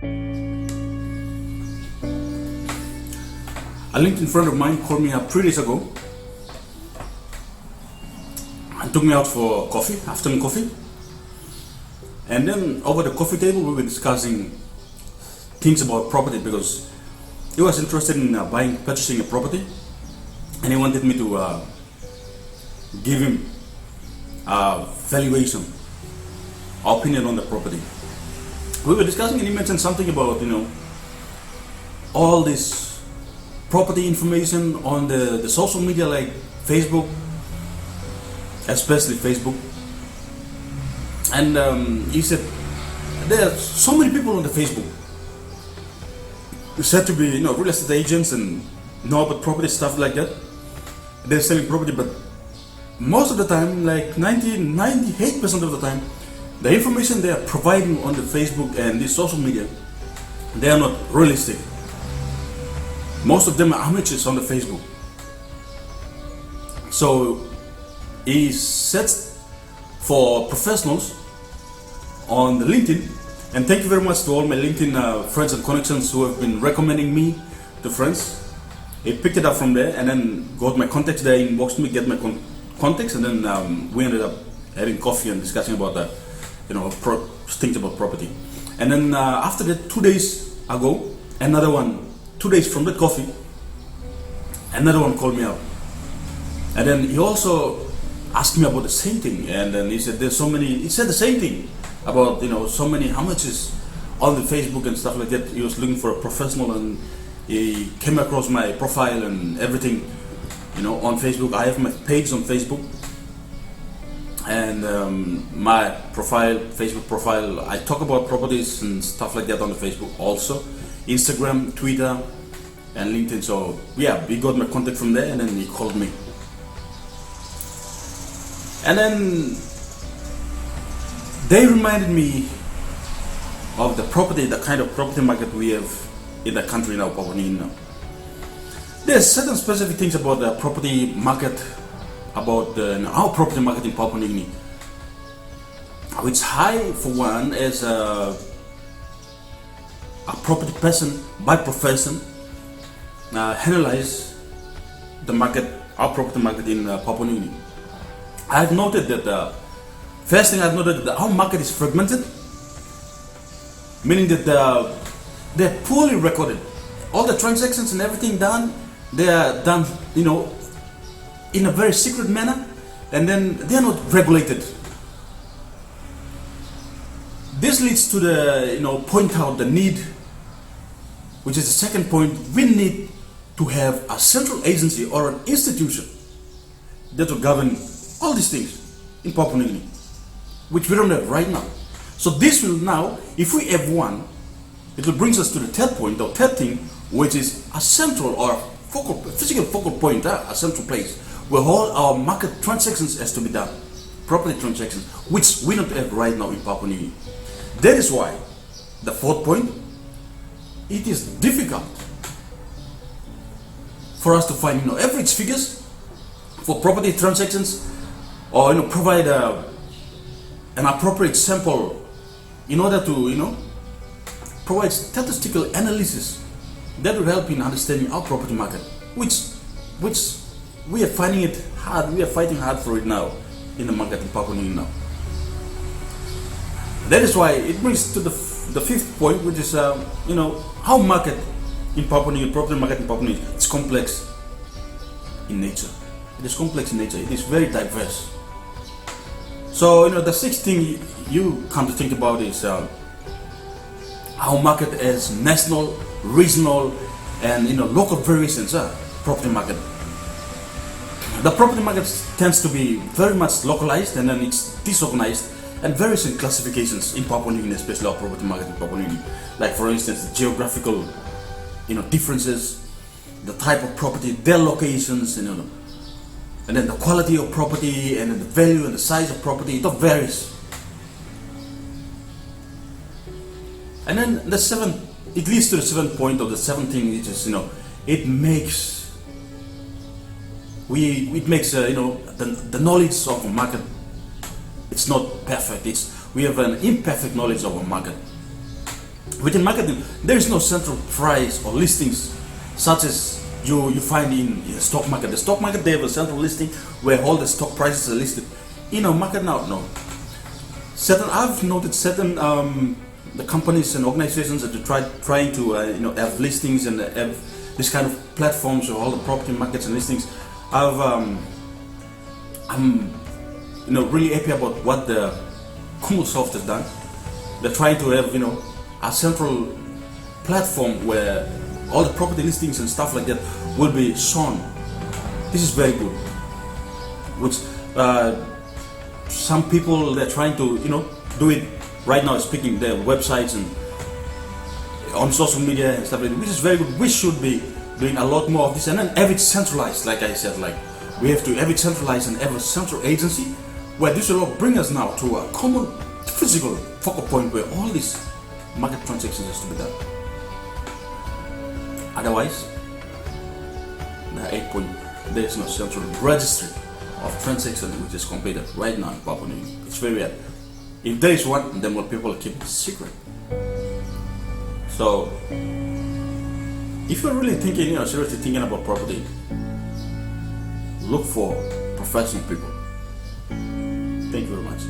A LinkedIn friend of mine called me up 3 days ago and took me out for coffee, afternoon coffee. And then over the coffee table, we were discussing things about property because he was interested in purchasing a property, and he wanted me to give him a valuation, opinion on the property. We were discussing, and he mentioned something about all this property information on the social media like Facebook, especially Facebook. And he said there are so many people on the Facebook who said to be real estate agents and know about property, stuff like that. They're selling property, but most of the time, like 98% of the time, the information they are providing on the Facebook and the social media, they are not realistic. Most of them are amateurs on the Facebook. So he sets for professionals on the LinkedIn, and thank you very much to all my LinkedIn friends and connections who have been recommending me to friends. He picked it up from there and then got my contacts there, inboxed me, get my contacts, and then we ended up having coffee and discussing about that, things about property. And then after that, 2 days ago, another one, 2 days from that coffee, another one called me up. And then he also asked me about the same thing, and then he said he said the same thing about so many how much is on the Facebook and stuff like that. He was looking for a professional, and he came across my profile and everything on Facebook. I have my page on Facebook, and my profile, Facebook profile, I talk about properties and stuff like that on the Facebook, also Instagram, Twitter, and LinkedIn. So yeah, he got my contact from there, and then he called me. And then they reminded me of the kind of property market we have in the country now, Papua New Guinea now. There's certain specific things about the property market, about our property market in Papua New Guinea, which I, for one, as a property person by profession, analyze the market, our property market in Papua New Guinea. I've noted that first thing I've noted that our market is fragmented, meaning that they're poorly recorded. All the transactions and everything done, they are done, in a very secret manner, and then they are not regulated. This leads to the, point out the need, which is the second point. We need to have a central agency or an institution that will govern all these things in Papua New Guinea, which we don't have right now. So this will now, if we have one, it will bring us to the third point, the third thing, which is a central or physical focal point, a central place where all our market transactions has to be done, property transactions, which we don't have right now in Papua New Guinea. That is why the fourth point, it is difficult for us to find average figures for property transactions, or provide an appropriate sample in order to provide statistical analysis that will help in understanding our property market, which we are finding it hard. We are fighting hard for it now in the market in Papua New Guinea now. That is why it brings to the fifth point, which is how market in Papua New Guinea, property market in Papua New Guinea, it's complex in nature. It is complex in nature. It is very diverse. So the sixth thing you come to think about is how market as national, regional, and local variations. Property market. The property market tends to be very much localized, and then it's disorganized and varies in classifications in Papua New Guinea, especially our property market in Papua New Guinea. Like for instance, the geographical, differences, the type of property, their locations, and then the quality of property, and then the value and the size of property, it all varies. And then it leads to the seventh point, or the seventh thing, which is it makes the knowledge of a market, it's not perfect. We have an imperfect knowledge of a market. Within marketing, there is no central price or listings such as you find in the stock market. The stock market, they have a central listing where all the stock prices are listed. In a market now, no. I've noted certain the companies and organizations that are trying to have listings and have this kind of platforms or all the property markets and listings. I'm really happy about what the Soft has done. They're trying to have a central platform where all the property listings and stuff like that will be shown. This is very good. Which some people, they're trying to do it right now, speaking their websites and on social media and stuff like that, which is very good. We should be doing a lot more of this, and then have it centralized. Like I said, like we have to have it centralized and have a central agency where this will all bring us now to a common physical focal point where all these market transactions has to be done. Otherwise, there is no central registry of transactions which is completed right now in Papua New Guinea. It's very rare. If there is one, then more people keep it secret. So, if you're really thinking, seriously thinking about property, look for professional people. Thank you very much.